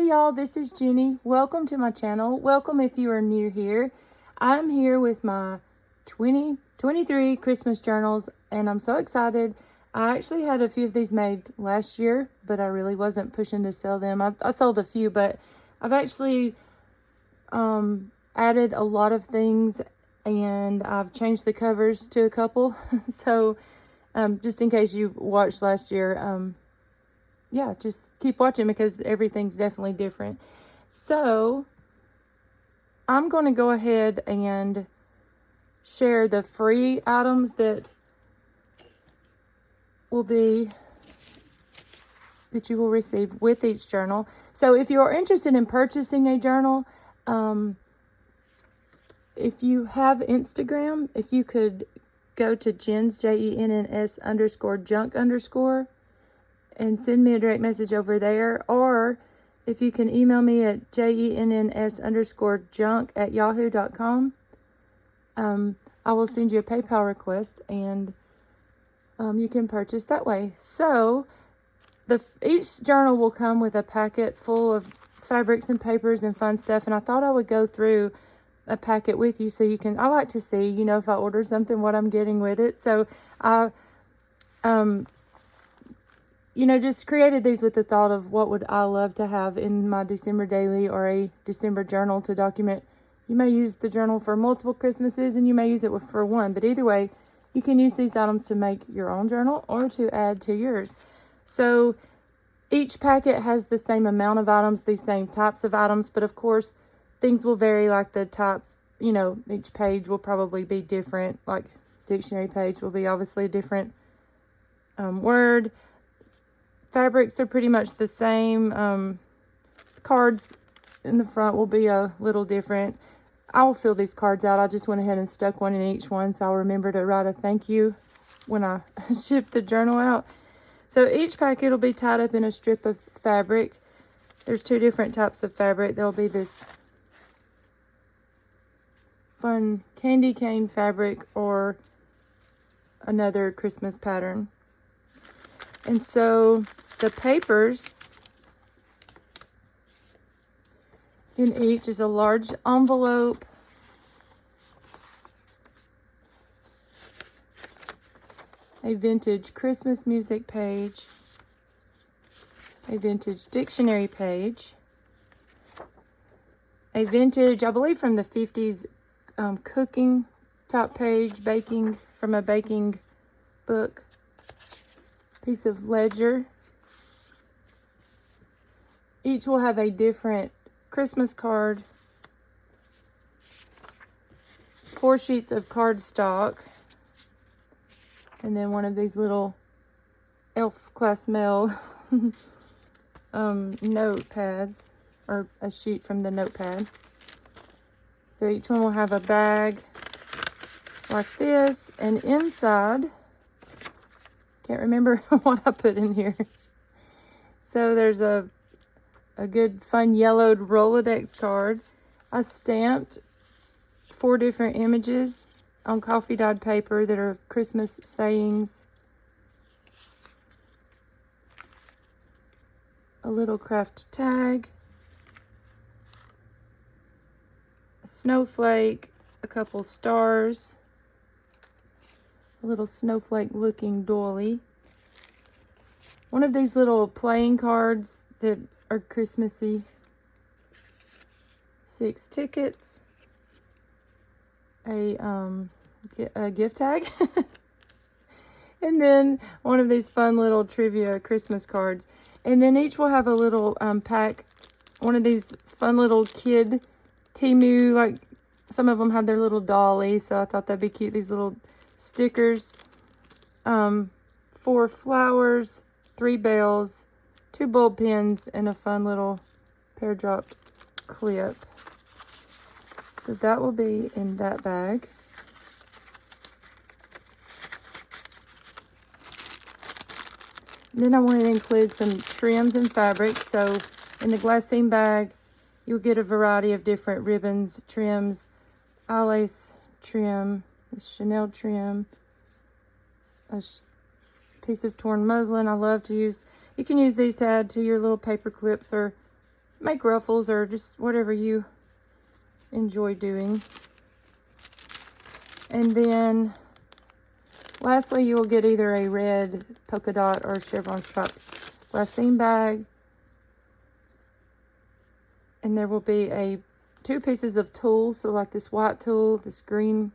Hey y'all, this is Jenny. Welcome to my channel. Welcome if you are new here. I'm here with my 2023 Christmas journals and I'm so excited. I actually had a few of these made last year, but I really wasn't pushing to sell them. I sold a few, but I've actually added a lot of things and I've changed the covers to a couple. So just in case you watched last year, yeah, just keep watching because everything's definitely different. So I'm going to go ahead and share the free items that you will receive with each journal. So if you are interested in purchasing a journal, if you have Instagram, if you could go to Jens, JENNS_junk_ and send me a direct message over there, or if you can email me at JENNS_junk@yahoo.com, I will send you a PayPal request and you can purchase that way. So each journal will come with a packet full of fabrics and papers and fun stuff, and I thought I would go through a packet with you so you can, I like to see, if I order something, what I'm getting with it. So I just created these with the thought of what would I love to have in my December daily or a December journal to document. You may use the journal for multiple Christmases and you may use it for one, but either way, you can use these items to make your own journal or to add to yours. So each packet has the same amount of items, the same types of items, but of course, things will vary, like the types, each page will probably be different, like dictionary page will be obviously a different word. Fabrics are pretty much the same. Cards in the front will be a little different. I'll fill these cards out. I just went ahead and stuck one in each one, so I'll remember to write a thank you when I ship the journal out. So each packet will be tied up in a strip of fabric. There's two different types of fabric. There'll be this fun candy cane fabric or another Christmas pattern. And so the papers in each is a large envelope, a vintage Christmas music page, a vintage dictionary page, a vintage, I believe from the 50s, cooking type page, baking, from a baking book, piece of ledger. Each will have a different Christmas card, 4 sheets of cardstock, and then one of these little elf class mail notepads, or a sheet from the notepad. So each one will have a bag like this, and inside, can't remember what I put in here. So there's a good fun yellowed Rolodex card. I stamped 4 different images on coffee dyed paper that are Christmas sayings. A little craft tag, a snowflake, a couple stars, a little snowflake looking doily, one of these little playing cards that are Christmassy, 6 tickets, a gift tag, and then one of these fun little trivia Christmas cards. And then each will have a little pack, one of these fun little kid Temu, like some of them have their little dolly, so I thought that'd be cute. These little stickers, 4 flowers, 3 bells, 2 bulb pins, and a fun little pear dropped clip. So that will be in that bag. Then I wanted to include some trims and fabrics. So in the glassine bag, you'll get a variety of different ribbons, trims, lace trim, Chanel trim, a piece of torn muslin. I love to use, you can use these to add to your little paper clips or make ruffles or just whatever you enjoy doing. And then lastly, you will get either a red polka dot or chevron stripe glassine bag. And there will be two pieces of tulle, so like this white tulle, this green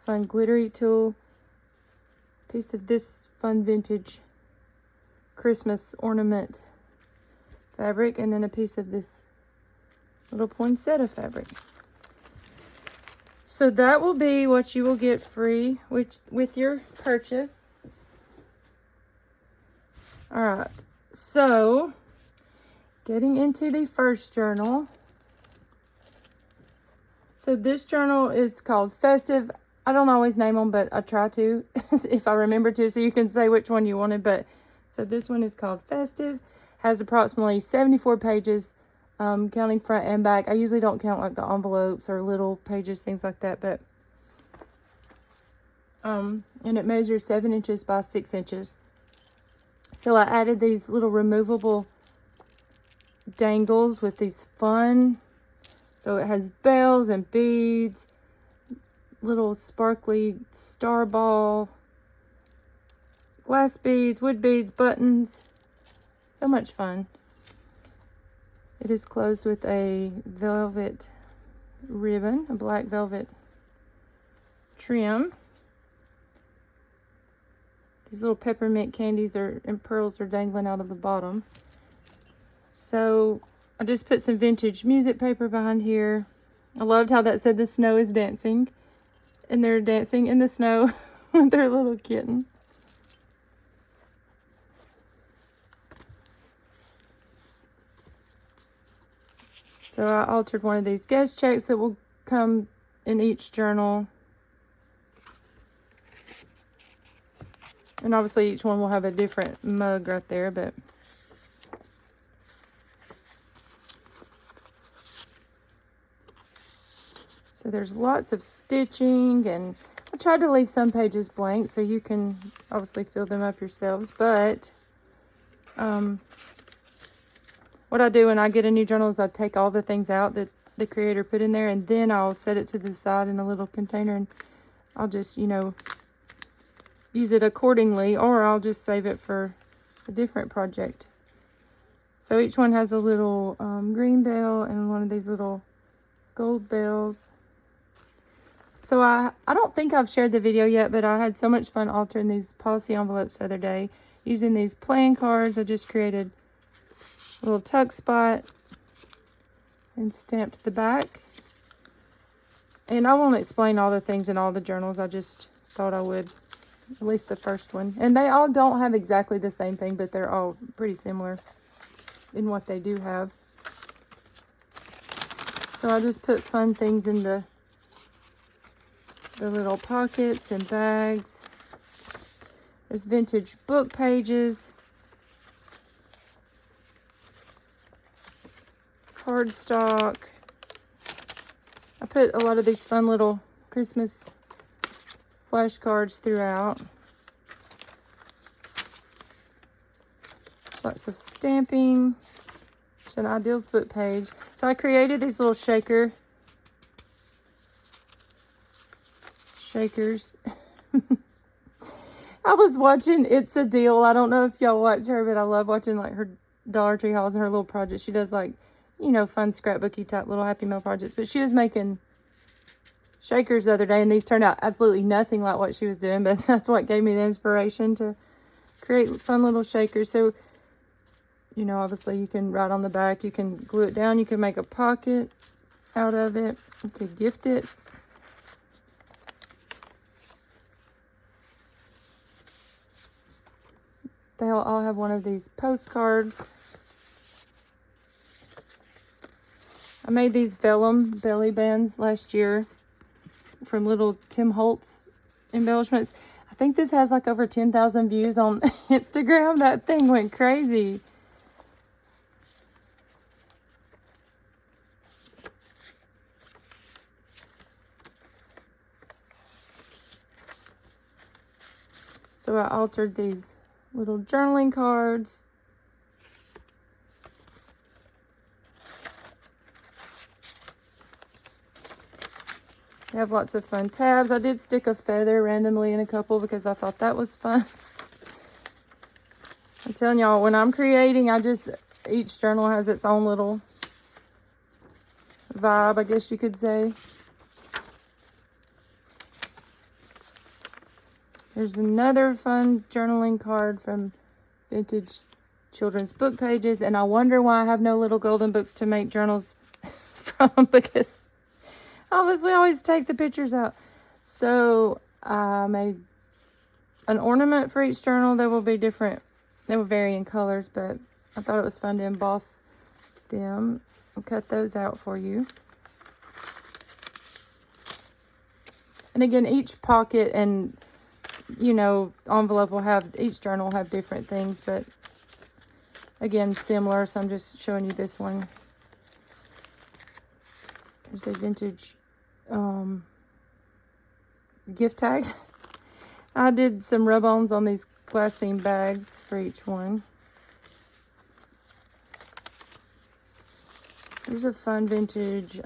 fun glittery tulle, piece of this fun vintage Christmas ornament fabric, and then a piece of this little poinsettia fabric. So that will be what you will get free with your purchase. All right, so getting into the first journal. So this journal is called Festive. I don't always name them, but I try to if I remember to, so you can say which one you wanted. But so this one is called Festive. Has approximately 74 pages, counting front and back. I usually don't count like the envelopes or little pages, things like that. But and it measures 7 inches by 6 inches. So I added these little removable dangles with these fun. So it has bells and beads, little sparkly star ball, glass beads, wood beads, buttons. So much fun. It is closed with a velvet ribbon, a black velvet trim. These little peppermint candies and pearls are dangling out of the bottom. So I just put some vintage music paper behind here. I loved how that said the snow is dancing. And they're dancing in the snow with their little kitten. So I altered one of these guest checks that will come in each journal. And obviously each one will have a different mug right there, but so there's lots of stitching, and I tried to leave some pages blank so you can obviously fill them up yourselves. But what I do when I get a new journal is I take all the things out that the creator put in there, and then I'll set it to the side in a little container, and I'll just, use it accordingly, or I'll just save it for a different project. So each one has a little green bell and one of these little gold bells. So I don't think I've shared the video yet, but I had so much fun altering these policy envelopes the other day. Using these playing cards, I just created a little tuck spot and stamped the back. And I won't explain all the things in all the journals. I just thought I would, at least the first one. And they all don't have exactly the same thing, but they're all pretty similar in what they do have. So I just put fun things in the little pockets and bags. There's vintage book pages, cardstock. I put a lot of these fun little Christmas flashcards throughout. There's lots of stamping. There's an Ideals book page. So I created these little shakers. I was watching It's a Deal. I don't know if y'all watch her, but I love watching like her Dollar Tree hauls and her little projects. She does like, fun scrapbooky type little Happy Meal projects. But she was making shakers the other day, and these turned out absolutely nothing like what she was doing, but that's what gave me the inspiration to create fun little shakers. So, obviously you can write on the back, you can glue it down, you can make a pocket out of it, you could gift it. They'll all have one of these postcards. I made these vellum belly bands last year from little Tim Holtz embellishments. I think this has like over 10,000 views on Instagram. That thing went crazy. So I altered these little journaling cards. They have lots of fun tabs. I did stick a feather randomly in a couple because I thought that was fun. I'm telling y'all, when I'm creating, each journal has its own little vibe, I guess you could say. There's another fun journaling card from Vintage Children's Book Pages, and I wonder why I have no little golden books to make journals from, because obviously I always take the pictures out. So I made an ornament for each journal. They will be different. They will vary in colors, but I thought it was fun to emboss them. I'll cut those out for you. And again, each pocket and envelope will have, each journal will have different things, but again, similar. So I'm just showing you this one. There's a vintage gift tag. I did some rub-ons on these glassine bags for each one. There's a fun vintage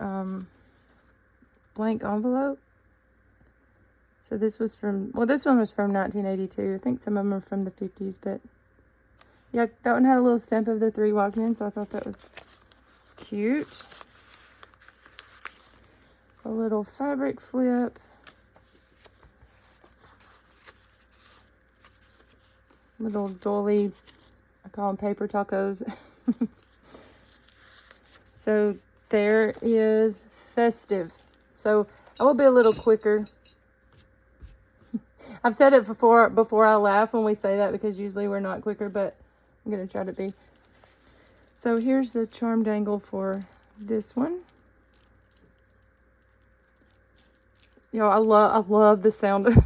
blank envelope. So this was from, this one was from 1982. I think some of them are from the 50s, but yeah, that one had a little stamp of the three wise men, so I thought that was cute. A little fabric flip. Little doily, I call them paper tacos. So there is Festive. So I will be a little quicker. I've said it before I laugh when we say that, because usually we're not quicker, but I'm going to try to be. So here's the charm dangle for this one. I love the sound of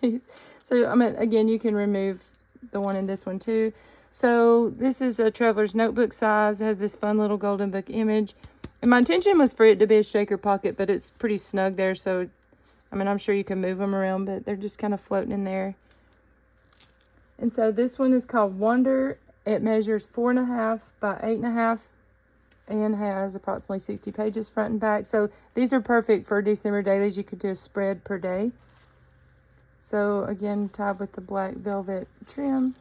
these. So, again, you can remove the one in this one too. So this is a traveler's notebook size. It has this fun little golden book image. And my intention was for it to be a shaker pocket, but it's pretty snug there. So, I'm sure you can move them around, but they're just kind of floating in there. And so this one is called Wonder. It measures 4.5 by 8.5 and has approximately 60 pages front and back. So these are perfect for December dailies. You could do a spread per day. So again, tied with the black velvet trim.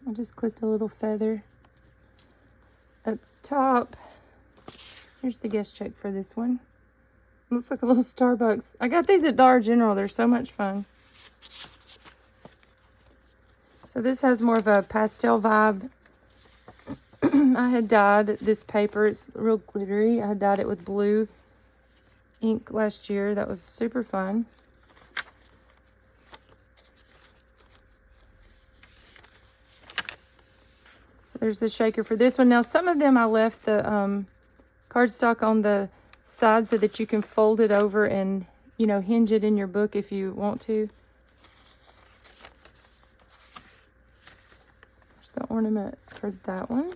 I just clipped a little feather up top. Here's the guest check for this one. Looks like a little Starbucks. I got these at Dollar General. They're so much fun. So this has more of a pastel vibe. I had dyed this paper. It's real glittery. I had dyed it with blue ink last year. That was super fun. So there's the shaker for this one. Now, some of them I left the cardstock on the side so that you can fold it over and, hinge it in your book if you want to. There's the ornament for that one.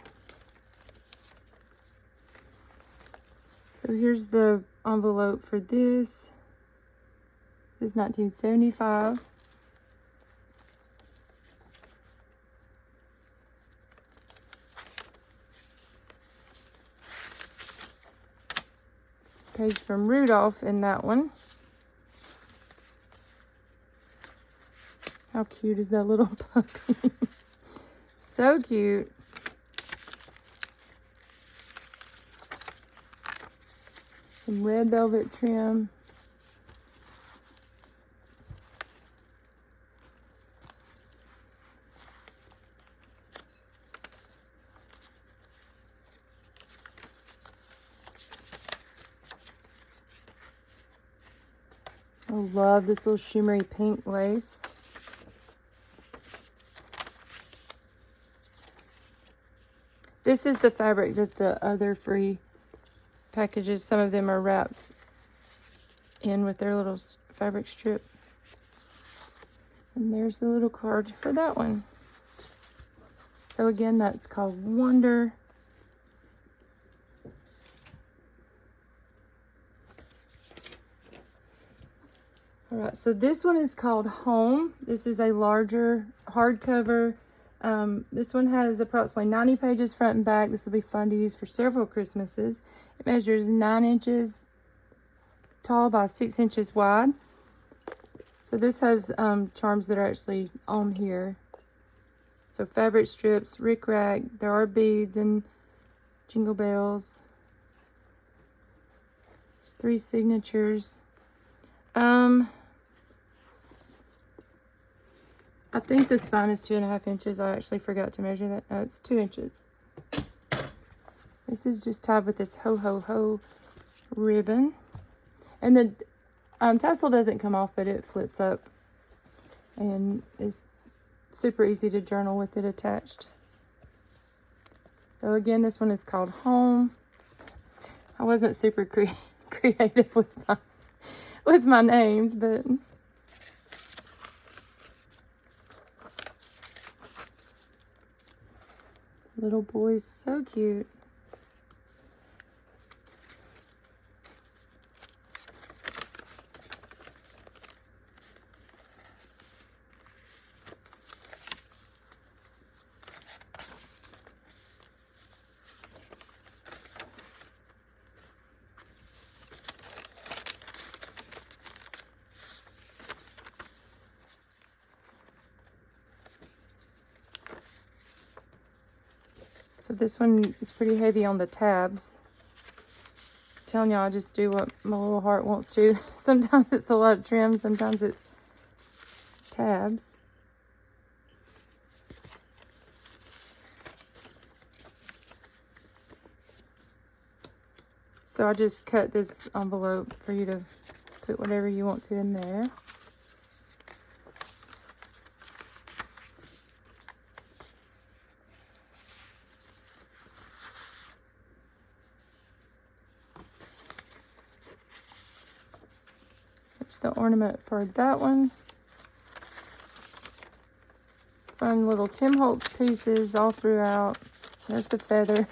So here's the envelope for this. This is 1975. Page from Rudolph in that one. How cute is that little puppy? So cute. Some red velvet trim. I love this little shimmery pink lace. This is the fabric that the other free packages, some of them are wrapped in with their little fabric strip. And there's the little card for that one. So again, that's called Wonder. All right, so this one is called Home. This is a larger hardcover This one has approximately 90 pages front and back. This will be fun to use for several Christmases. It measures 9 inches tall by 6 inches wide. So this has charms that are actually on here. So fabric strips, rickrack, there are beads and jingle bells. There's 3 signatures. I think the spine is 2.5 inches. I actually forgot to measure that. No, it's 2 inches. This is just tied with this ho ho ho ribbon. And the tassel doesn't come off, but it flips up. And it's super easy to journal with it attached. So again, this one is called Home. I wasn't super creative with my names, but little boy's so cute. So this one is pretty heavy on the tabs. I'm telling y'all, I just do what my little heart wants to. Sometimes it's a lot of trim, sometimes it's tabs. So I just cut this envelope for you to put whatever you want to in there. There's the ornament for that one. Fun little Tim Holtz pieces all throughout. There's the feather.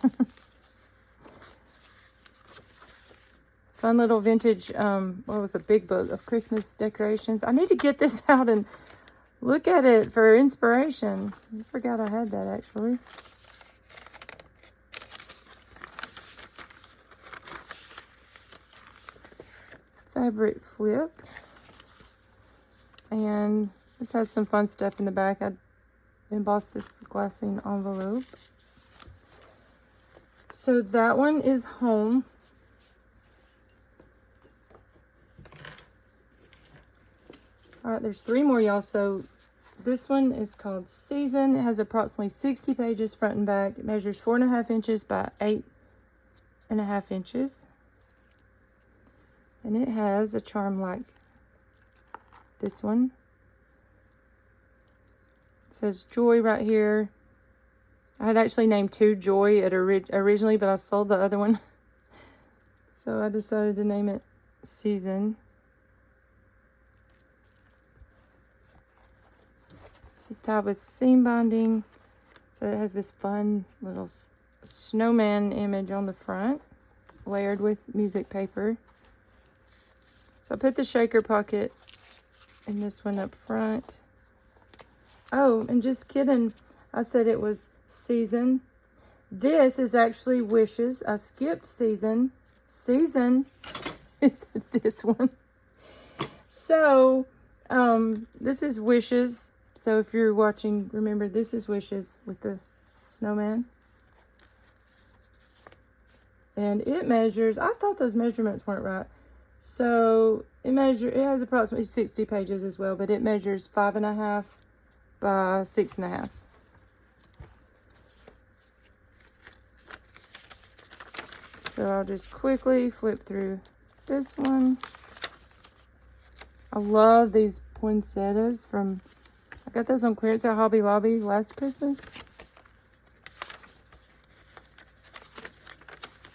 Fun little vintage, what was a big book of Christmas decorations. I need to get this out and look at it for inspiration. I forgot I had that actually. Fabric flip. And this has some fun stuff in the back. I embossed this glassine envelope. So that one is Home. All right, there's 3 more, y'all. So this one is called Season. It has approximately 60 pages front and back. It measures 4.5 inches by 8.5 inches. And it has a charm like this one. It says Joy right here. I had actually named 2 Joy originally, but I sold the other one. So I decided to name it Season. This is tied with seam binding. So it has this fun little snowman image on the front, layered with music paper. So I put the shaker pocket in this one up front. Oh, and just kidding, I said it was Season. This is actually Wishes. I skipped Season. Season is this one. So, this is Wishes. So if you're watching, remember this is Wishes with the snowman. And it measures, I thought those measurements weren't right. So it has approximately 60 pages as well, but it measures 5.5 by 6.5. So I'll just quickly flip through this one. I love these poinsettias from, I got those on clearance at Hobby Lobby last Christmas.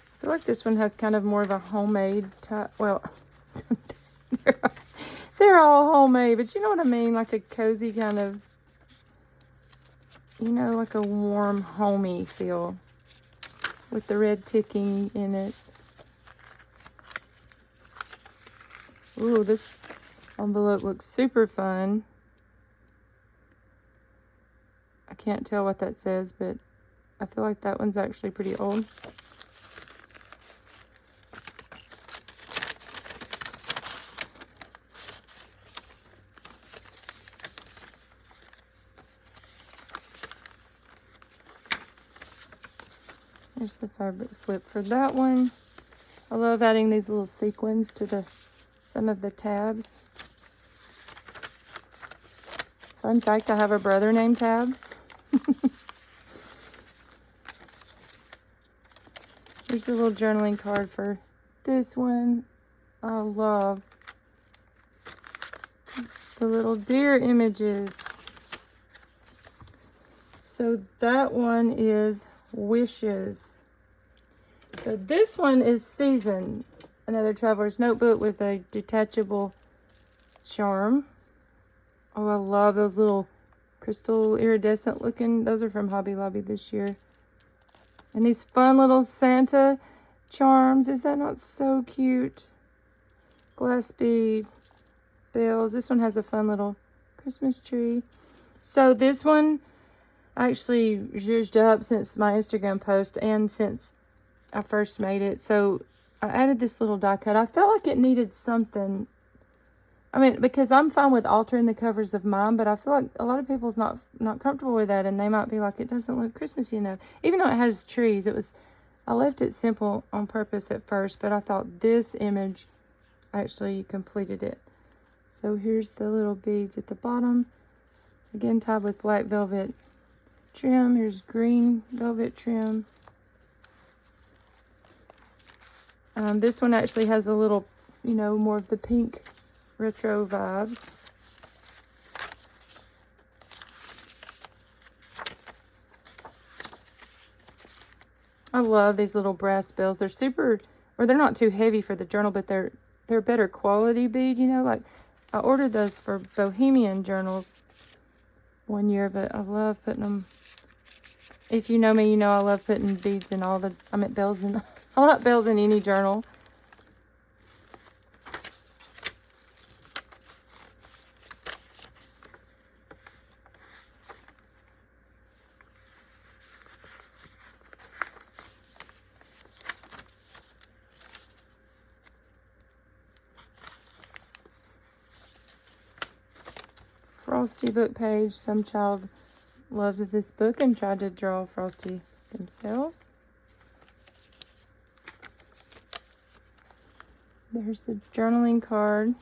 I feel like this one has kind of more of a homemade type, well, they're all homemade, but you know what I mean? Like a cozy kind of, you know, like a warm, homey feel with the red ticking in it. Ooh, this envelope looks super fun. I can't tell what that says, but I feel like that one's actually pretty old. There's the fabric flip for that one. I love adding these little sequins to some of the tabs. Fun fact, I have a brother named Tab. Here's a little journaling card for this one. I love the little deer images. So that one is Wishes. So this one is Season, another traveler's notebook with a detachable charm. Oh, I love those little crystal iridescent looking. Those are from Hobby Lobby this year. And these fun little Santa charms. Is that not so cute? Glass bead, bells. This one has a fun little Christmas tree. So this one actually zhuzhed up since my Instagram post and since I first made it. So I added this little die cut. I felt like it needed something. I mean, because I'm fine with altering the covers of mine, but I feel like a lot of people's not comfortable with that, and they might be like, it doesn't look Christmassy enough. Even though it has trees, I left it simple on purpose at first, but I thought this image actually completed it. So here's the little beads at the bottom, again tied with black velvet trim. Here's green velvet trim. This one actually has a little, more of the pink retro vibes. I love these little brass bells. They're they're not too heavy for the journal, but they're better quality bead, like I ordered those for Bohemian journals one year, but I love putting them. If you know me, you know I love putting beads in bells in, I like bells in any journal. Frosty book page. Some child loved this book and tried to draw Frosty themselves. There's the journaling card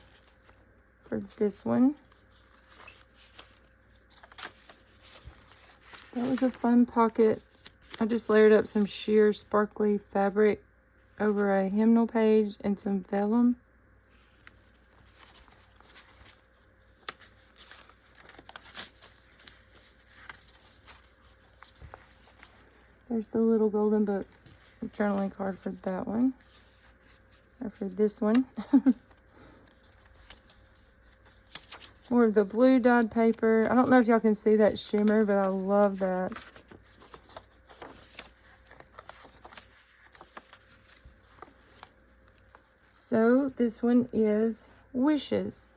for this one. That was a fun pocket. I just layered up some sheer sparkly fabric over a hymnal page and some vellum. There's the little golden book journaling card for that one, or for this one. More of the blue dyed paper. I don't know if y'all can see that shimmer, but I love that. So this one is Wishes.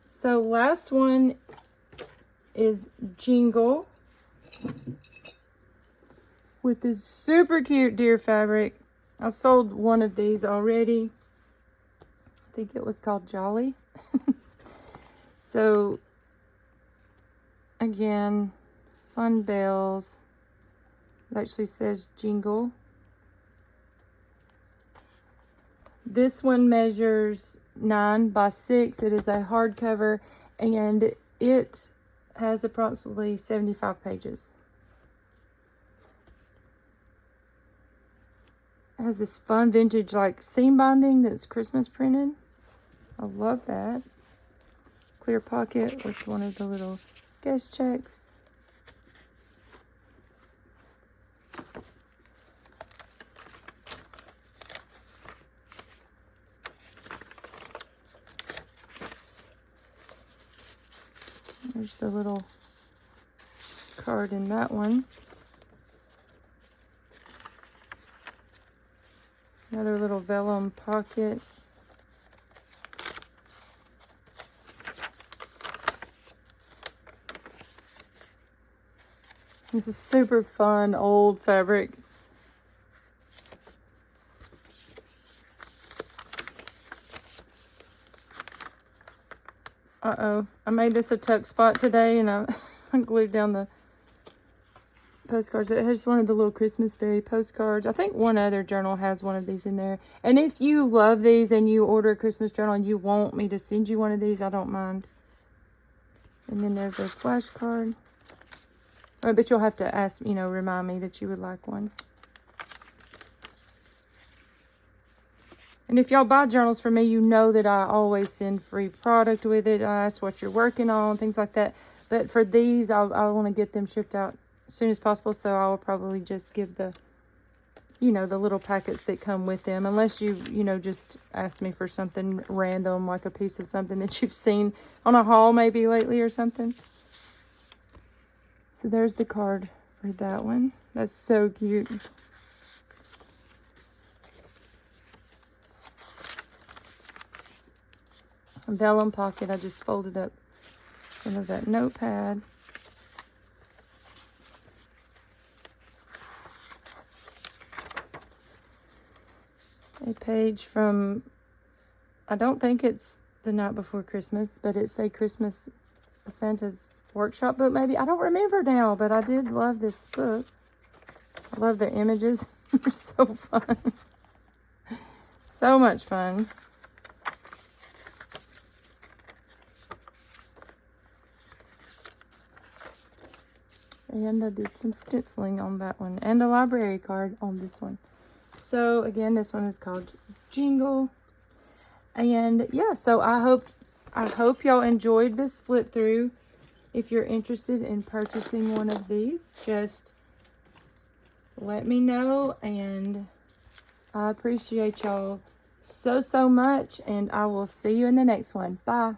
So last one is Jingle, with this super cute deer fabric. I sold one of these already. I think it was called Jolly. So again, fun bells. It actually says Jingle. This one measures 9 by 6. It is a hardcover, and it has approximately 75 pages. It has this fun vintage seam binding that's Christmas printed. I love that. Clear pocket with one of the little guest checks. There's the little card in that one. Another little vellum pocket. This is super fun, old fabric. Uh-oh. I made this a tuck spot today, and I glued down the postcards. It has one of the little Christmas fairy postcards. I think one other journal has one of these in there. And if you love these and you order a Christmas journal and you want me to send you one of these, I don't mind. And then there's a flashcard. Oh, but you'll have to ask, remind me that you would like one. And if y'all buy journals from me, you know that I always send free product with it. I ask what you're working on, things like that. But for these, I want to get them shipped out as soon as possible. So I will probably just give the, the little packets that come with them. Unless you, just ask me for something random, like a piece of something that you've seen on a haul maybe lately or something. So there's the card for that one. That's so cute. Vellum pocket. I just folded up some of that notepad. A page from, I don't think it's The Night Before Christmas, but it's a Christmas Santa's workshop book maybe. I don't remember now, but I did love this book. I love the images. They're so fun. So much fun. And I did some stenciling on that one. And a library card on this one. So, again, this one is called Jingle. And, yeah, so I hope y'all enjoyed this flip through. If you're interested in purchasing one of these, just let me know. And I appreciate y'all so much. And I will see you in the next one. Bye.